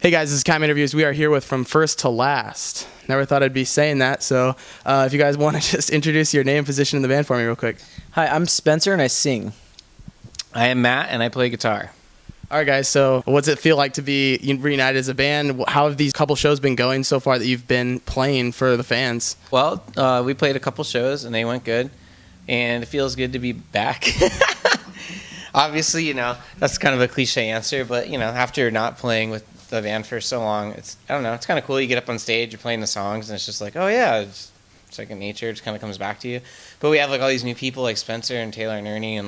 Hey guys, this is Cam Interviews. We are here with From First to Last. Never thought I'd be saying that, so if you guys want to just introduce your name and position in the band for me real quick. Hi, I'm Spencer and I sing. I am Matt and I play guitar. All right, guys, so what's it feel like to be reunited as a band? How have these couple shows been going so far that you've been playing for the fans? Well, we played a couple shows and they went good, and it feels good to be back. Obviously, that's kind of a cliche answer, but, after not playing with the band for so long, it's kind of cool. You get up on stage, you're playing the songs, and it's just like, oh yeah, it's second nature. It just kind of comes back to you. But we have all these new people like Spencer and Taylor and Ernie, and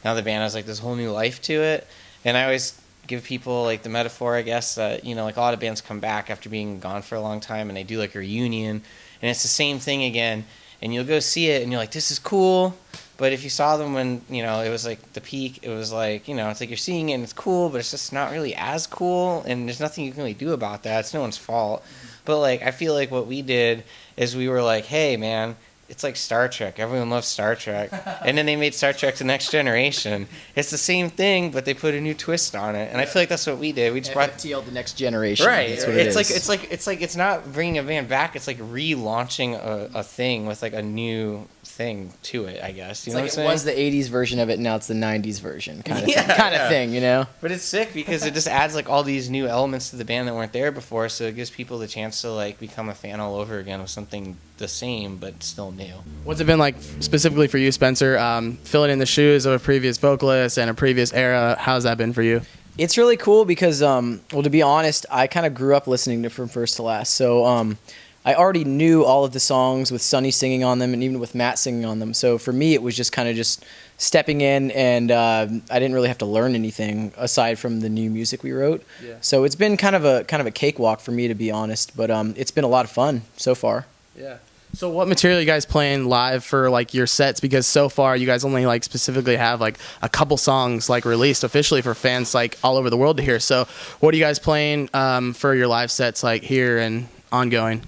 now the band has this whole new life to it. And I always give people the metaphor, I guess, that a lot of bands come back after being gone for a long time, and they do a reunion, and it's the same thing again. And you'll go see it, and you're like, this is cool. But if you saw them when, it was the peak, it was it's you're seeing it and it's cool, but it's just not really as cool, and there's nothing you can really do about that. It's no one's fault. But, I feel like what we did is we were like, hey, man, it's like Star Trek. Everyone loves Star Trek. And then they made Star Trek The Next Generation. It's the same thing, but they put a new twist on it. And I feel like that's what we did. We just brought FTL The Next Generation. Right. That's what it is. It's not bringing a band back. It's relaunching a thing with a new thing to it, I guess. You know what I'm saying? It was the 80s version of it, now it's the 90s version kind of thing, But it's sick because it just adds all these new elements to the band that weren't there before, so it gives people the chance to become a fan all over again with something the same but still new. What's it been like specifically for you, Spencer, filling in the shoes of a previous vocalist and a previous era? How's that been for you? It's really cool because, to be honest, I kind of grew up listening to From First to Last, so I already knew all of the songs with Sonny singing on them and even with Matt singing on them. So for me, it was just kind of just stepping in, and I didn't really have to learn anything aside from the new music we wrote. Yeah. So it's been kind of a cakewalk for me, to be honest. But it's been a lot of fun so far. Yeah. So what material are you guys playing live for your sets? Because so far you guys only specifically have a couple songs released officially for fans all over the world to hear. So what are you guys playing for your live sets here and ongoing?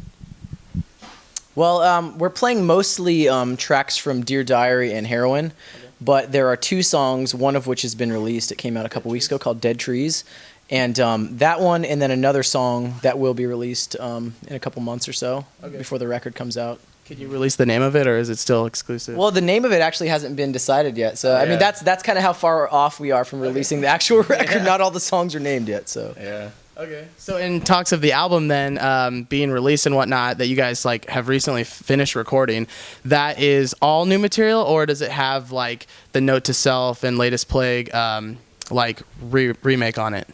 Well, we're playing mostly tracks from Dear Diary and Heroin, but there are two songs, one of which has been released. It came out a couple weeks ago, called Dead Trees. And that one, and then another song that will be released in a couple months or so before the record comes out. Can you release the name of it, or is it still exclusive? Well, the name of it actually hasn't been decided yet. So, I mean, that's kind of how far off we are from releasing the actual record. Yeah. Not all the songs are named yet, so. Yeah. Okay. So in talks of the album then being released and whatnot that you guys have recently finished recording, that is all new material, or does it have the Note to Self and Latest Plague remake on it?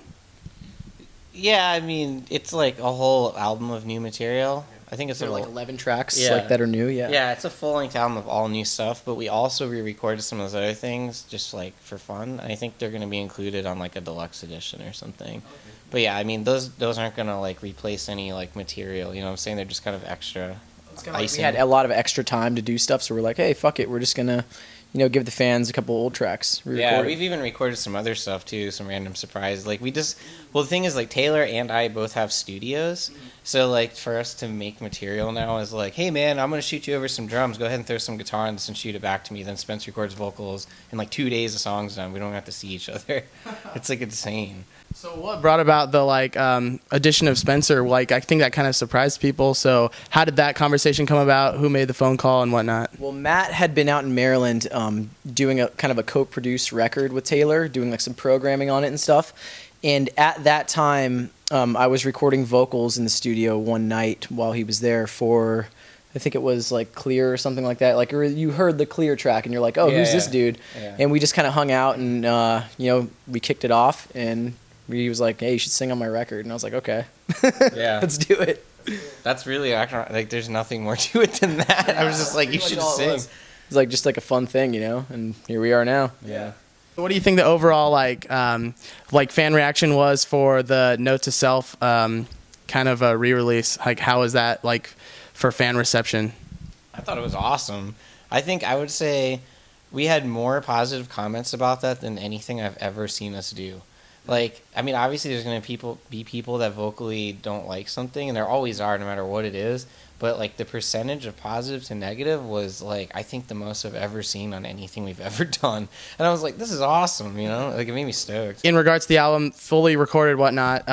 Yeah, I mean, it's a whole album of new material. I think it's 11 tracks that are new, yeah. Yeah, it's a full-length album of all new stuff, but we also re-recorded some of those other things just for fun. I think they're going to be included on a deluxe edition or something. Okay. But yeah, I mean, those aren't going to replace any material, you know what I'm saying? They're just kind of extra icing. We had a lot of extra time to do stuff, so we're like, hey, fuck it, we're just going to give the fans a couple old tracks. Yeah, we've even recorded some other stuff too, some random surprises. The thing is, Taylor and I both have studios, so for us to make material now is hey man, I'm gonna shoot you over some drums. Go ahead and throw some guitar on this and shoot it back to me. Then Spence records vocals, and 2 days the song's done. We don't have to see each other. It's insane. So what brought about the addition of Spencer? I think that kind of surprised people. So how did that conversation come about? Who made the phone call and whatnot? Well, Matt had been out in Maryland doing a kind of a co-produced record with Taylor, doing some programming on it and stuff. And at that time, I was recording vocals in the studio one night while he was there for, I think it was Clear or something like that. You heard the Clear track and you're like, oh, yeah, who's this dude? Yeah. And we just kind of hung out and, we kicked it off, and he was like, hey, you should sing on my record. And I was like, okay, yeah, let's do it. That's really, there's nothing more to it than that. Yeah, I was just you should sing. It's just a fun thing, and here we are now. Yeah. What do you think the overall fan reaction was for the Note to Self kind of a re-release? How was that for fan reception? I thought it was awesome. I would say we had more positive comments about that than anything I've ever seen us do. Like, I mean, obviously there's going to be people that vocally don't like something, and there always are, no matter what it is. But like the percentage of positive to negative was like, I think the most I've ever seen on anything we've ever done. And I was like, this is awesome, you know? Like, it made me stoked. In regards to the album, fully recorded, whatnot,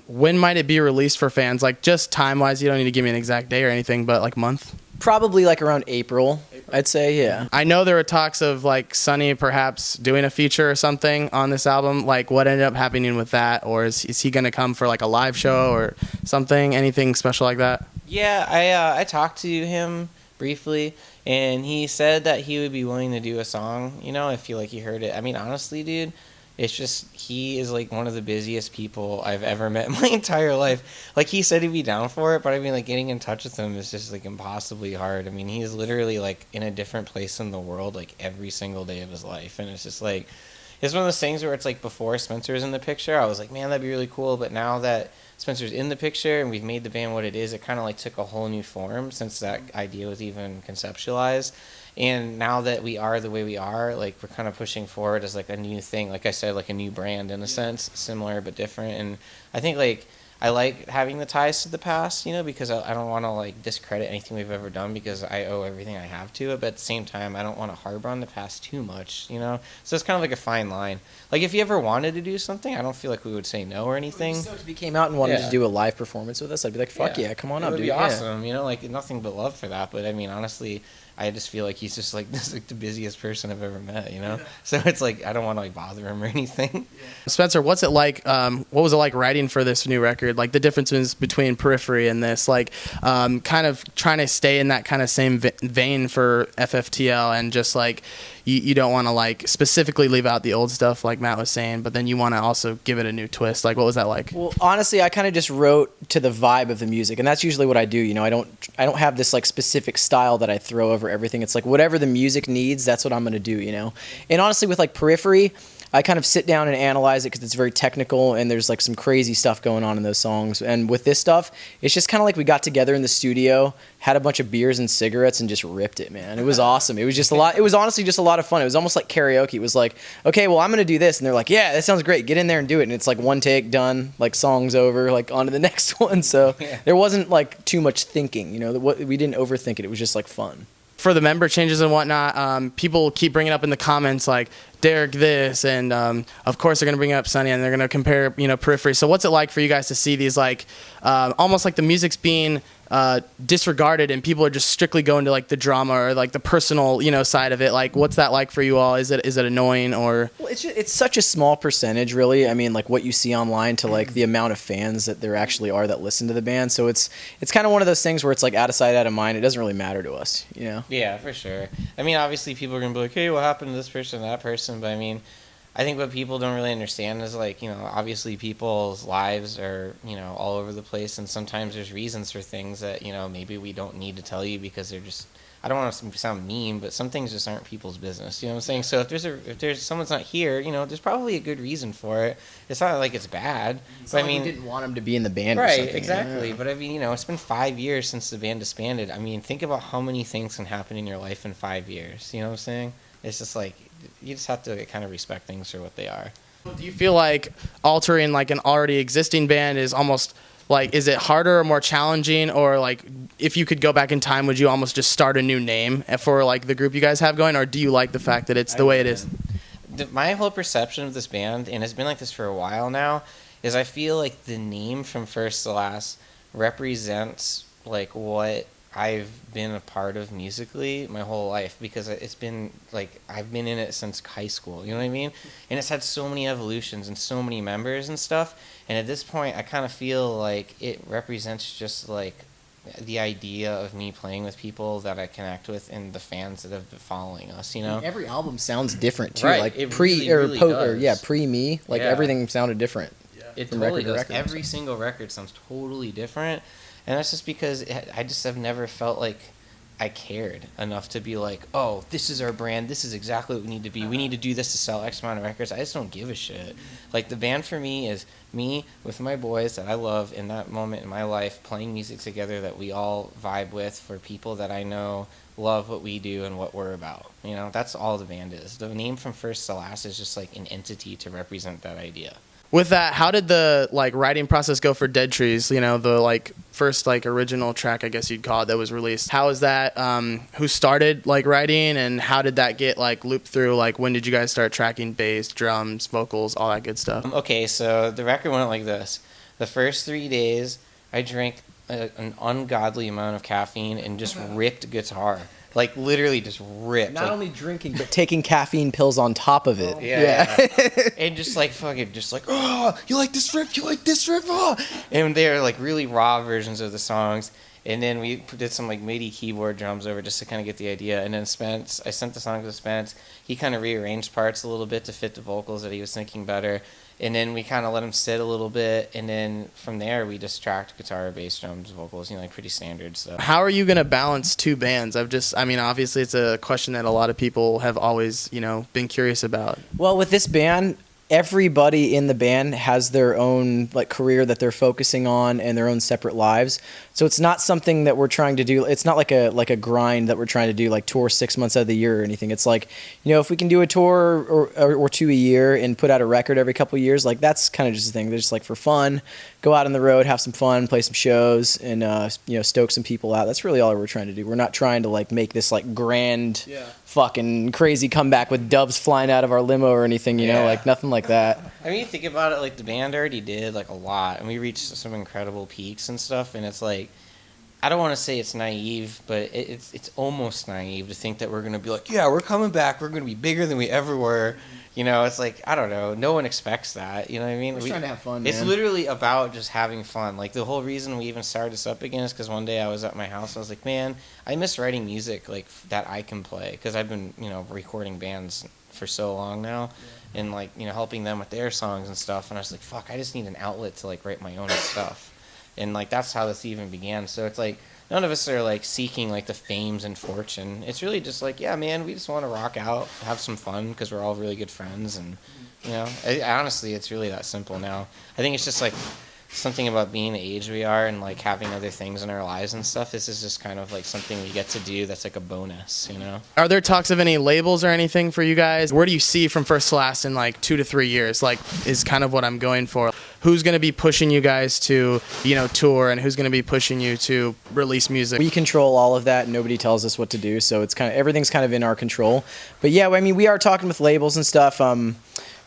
when might it be released for fans? Like, just time-wise, you don't need to give me an exact day or anything, but like month? Probably like around April, I'd say, yeah. I know there were talks of like Sonny perhaps doing a feature or something on this album. Like, what ended up happening with that? Or is he going to come for like a live show or something? Anything special like that? Yeah, I talked to him briefly, and he said that he would be willing to do a song, you know, if you like he heard it. I mean, honestly, dude, it's just he is like one of the busiest people I've ever met in my entire life. Like, he said he'd be down for it, but I mean, like, getting in touch with him is just like impossibly hard. I mean, he's literally like in a different place in the world like every single day of his life, and it's just like, it's one of those things where it's like, before Spencer was in the picture, I was like, man, that'd be really cool, but now that Spencer's in the picture and we've made the band what it is, it kind of like took a whole new form since that idea was even conceptualized. And now that we are the way we are, like, we're kind of pushing forward as like a new thing, like I said, like a new brand in a sense, similar but different. And I think like I like having the ties to the past, you know, because I don't want to like discredit anything we've ever done, because I owe everything I have to it. But at the same time, I don't want to harbor on the past too much, you know. So it's kind of like a fine line. Like, if you ever wanted to do something, I don't feel like we would say no or anything. If he came out and wanted to do a live performance with us, I'd be like, fuck yeah, come on up, dude. It would be awesome, you know, like, nothing but love for that. But I mean, honestly, I just feel like he's just like this, like the busiest person I've ever met, you know. Yeah. So it's like, I don't want to like bother him or anything. Yeah. Spencer, what's it like? What was it like writing for this new record? Like, the differences between Periphery and this, like, kind of trying to stay in that kind of same vein for FFTL, and just like you don't want to like specifically leave out the old stuff like Matt was saying, but then you want to also give it a new twist. Like, what was that like? Well, honestly, I kind of just wrote to the vibe of the music, and that's usually what I do. You know, I don't have this like specific style that I throw over everything. It's like whatever the music needs, that's what I'm going to do, you know. And honestly, with like Periphery, I kind of sit down and analyze it because it's very technical, and there's like some crazy stuff going on in those songs. And with this stuff, it's just kind of like we got together in the studio, had a bunch of beers and cigarettes, and just ripped it, man. It was awesome. It was just a lot. It was honestly just a lot of fun. It was almost like karaoke. It was like, okay, well, I'm going to do this. And they're like, yeah, that sounds great. Get in there and do it. And it's like one take, done, like song's over, like on to the next one. So there wasn't like too much thinking, you know. We didn't overthink it. It was just like fun. For the member changes and whatnot, people keep bringing up in the comments like Derek this, and of course they're going to bring up Sonny, and they're going to compare, you know, Periphery. So what's it like for you guys to see these like almost like the music's being disregarded and people are just strictly going to like the drama or like the personal, you know, side of it? Like, what's that like for you all? Is it annoying or? Well, it's such a small percentage, really. I mean, like what you see online to like the amount of fans that there actually are that listen to the band. So it's kind of one of those things where it's like out of sight, out of mind. It doesn't really matter to us, you know? Yeah, for sure. I mean, obviously people are gonna be like, hey, what happened to this person, that person? But I mean, I think what people don't really understand is like, you know, obviously people's lives are, you know, all over the place, and sometimes there's reasons for things that, you know, maybe we don't need to tell you because they're just, I don't want to sound mean, but some things just aren't people's business. You know what I'm saying? So if there's someone's not here, you know, there's probably a good reason for it. It's not like it's bad. It's but not I mean, like we didn't want him to be in the band, right? Or something. Exactly. Yeah. But I mean, you know, it's been 5 years since the band disbanded. I mean, think about how many things can happen in your life in 5 years. You know what I'm saying? It's just like, you just have to kind of respect things for what they are. Do you feel like altering like an already existing band is almost like, is it harder or more challenging, or like if you could go back in time, would you almost just start a new name for like the group you guys have going, or do you like the fact that it's the way it is? My whole perception of this band, and it's been like this for a while now, is I feel like the name From First to Last represents like what I've been a part of musically my whole life, because it's been like I've been in it since high school, you know what I mean? And it's had so many evolutions and so many members and stuff, and at this point I kind of feel like it represents just like the idea of me playing with people that I connect with and the fans that have been following us, you know? And every album sounds different too, right. like It pre really does. pre me, like everything sounded different. It from totally record to does. record. Every single record sounds totally different, and that's just because I just have never felt like I cared enough to be like, oh, this is our brand, this is exactly what we need to be, we need to do this to sell X amount of records. I just don't give a shit. Like, the band for me is me with my boys that I love in that moment in my life, playing music together that we all vibe with, for people that I know love what we do and what we're about. You know, that's all the band is. The name From First to Last is just like an entity to represent that idea. With that, how did the like writing process go for Dead Trees? You know, the like first like original track, I guess you'd call it, that was released. How is that? Who started like writing, and how did that get like looped through? Like, when did you guys start tracking bass, drums, vocals, all that good stuff? Okay, so the record went like this. The first 3 days, I drank an ungodly amount of caffeine and just ripped guitar. Like, literally just ripped. Not like, only drinking, but taking caffeine pills on top of it. Yeah. And just like fucking, just like, oh, you like this riff? You like this riff? Oh. And they're like really raw versions of the songs. And then we did some like MIDI keyboard drums over just to kind of get the idea. And then Spence, I sent the song to Spence. He kind of rearranged parts a little bit to fit the vocals that he was thinking better. And then we kind of let him sit a little bit, and then from there we just tracked guitar, bass, drums, vocals, like pretty standard stuff. How are you gonna balance two bands? Obviously it's a question that a lot of people have always, been curious about. Well, with this band, everybody in the band has their own like career that they're focusing on and their own separate lives. So it's not something that we're trying to do. It's not like a grind that we're trying to do, like tour 6 months out of the year or anything. It's like, if we can do a tour or two a year and put out a record every couple of years, like that's kind of just a thing. They're just like for fun, go out on the road, have some fun, play some shows, and stoke some people out. That's really all we're trying to do. We're not trying to like make this like grand, fucking crazy comeback with doves flying out of our limo or anything. Like nothing like that. I mean, you think about it, like the band already did like a lot, and we reached some incredible peaks and stuff. And it's like, I don't want to say it's naive, but it's almost naive to think that we're gonna be like, yeah, we're coming back, we're gonna be bigger than we ever were. It's like, I don't know, no one expects that. You know what I mean? We're trying to have fun. It's man. Literally about just having fun. Like the whole reason we even started this up again is because one day I was at my house, I was like, man, I miss writing music like that I can play, because I've been recording bands for so long now. And like helping them with their songs and stuff, and I was like, fuck, I just need an outlet to like write my own stuff. And like that's how this even began. So it's like none of us are like seeking like the fames and fortune. It's really just like, yeah, man, we just want to rock out, have some fun, because we're all really good friends. And honestly, it's really that simple now. I think it's just like something about being the age we are and like having other things in our lives and stuff. This is just kind of like something we get to do that's like a bonus. Are there talks of any labels or anything for you guys? Where do you see from First to Last in like 2 to 3 years? Like, is kind of what I'm going for. Who's going to be pushing you guys to tour, and who's going to be pushing you to release music? We control all of that. Nobody tells us what to do, so it's kind of everything's kind of in our control. But yeah, I mean, we are talking with labels and stuff.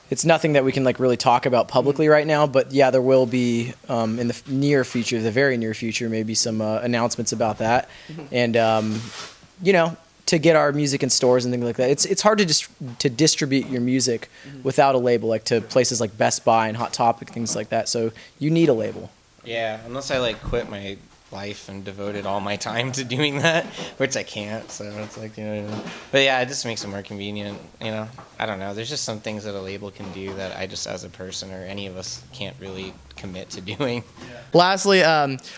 It's nothing that we can like really talk about publicly right now, but yeah, there will be in the near future, the very near future, maybe some announcements about that, and to get our music in stores and things like that. It's hard to distribute your music without a label, like to places like Best Buy and Hot Topic, things like that. So you need a label. Yeah, unless I like quit my life and devoted all my time to doing that, which I can't, so it's like, but yeah, it just makes it more convenient. I don't know, there's just some things that a label can do that I just as a person or any of us can't really commit to doing. Lastly,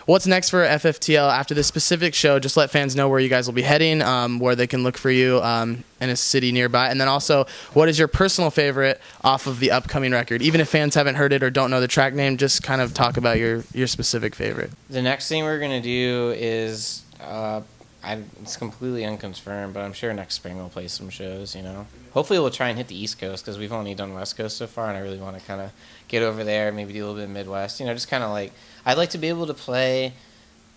what's next for FFTL after this specific show? Just let fans know where you guys will be heading, where they can look for you in a city nearby, and then also, what is your personal favorite off of the upcoming record? Even if fans haven't heard it or don't know the track name, just kind of talk about your specific favorite. The next thing we're gonna do is it's completely unconfirmed, but I'm sure next spring we'll play some shows. Hopefully we'll try and hit the East Coast, because we've only done West Coast so far, and I really want to kind of get over there, maybe do a little bit of Midwest. Just kind of like, I'd like to be able to play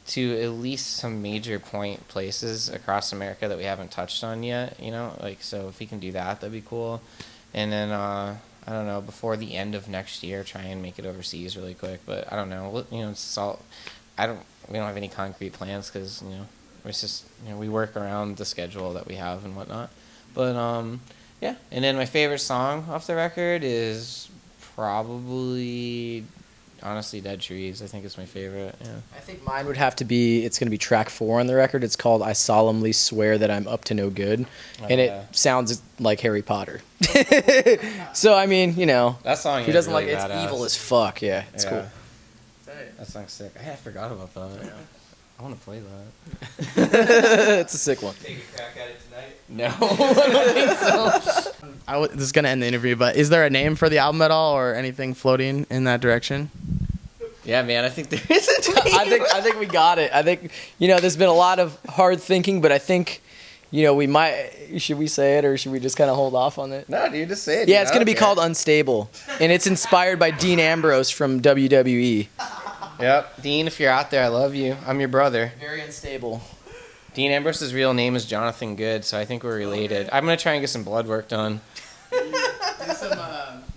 to at least some major point places across America that we haven't touched on yet. So if we can do that, that'd be cool. And then I don't know, before the end of next year, try and make it overseas really quick. But I don't know. It's all, we don't have any concrete plans, because it's just we work around the schedule that we have and whatnot. But yeah. And then my favorite song off the record is probably, honestly, Dead Trees. I think it's my favorite. Yeah. I think mine would have to be, it's going to be track 4 on the record. It's called I Solemnly Swear That I'm Up to No Good. And it sounds like Harry Potter. So, I mean, that song who doesn't really like it? It's evil as fuck. Yeah, it's cool. That song's sick. I forgot about that. Yeah. I want to play that. It's a sick one. Take a crack at it tonight? No, I don't think so. This is going to end the interview, but is there a name for the album at all, or anything floating in that direction? Yeah, man, I think there is a name. I think we got it. I think, there's been a lot of hard thinking, but I think You know, we might. Should we say it, or should we just kind of hold off on it? No, dude, just say it. Yeah, it's gonna be called Unstable, and it's inspired by Dean Ambrose from WWE. Yep, Dean, if you're out there, I love you. I'm your brother. Very unstable. Dean Ambrose's real name is Jonathan Good, so I think we're related. I'm gonna try and get some blood work done. Do some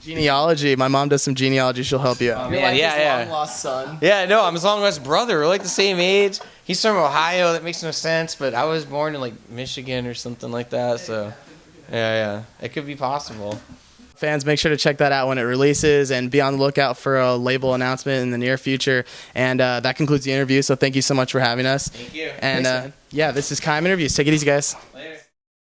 genealogy. My mom does some genealogy. She'll help you out. You're Man, like yeah, his yeah. long lost son. Yeah, no, I'm his long lost brother. We're like the same age. He's from Ohio. That makes no sense, but I was born in like Michigan or something like that. So, yeah, it could be possible. Fans, make sure to check that out when it releases, and be on the lookout for a label announcement in the near future. And that concludes the interview. So thank you so much for having us. Thank you. And Thanks, man. yeah, this is Keim Interviews. Take it easy, guys. Later.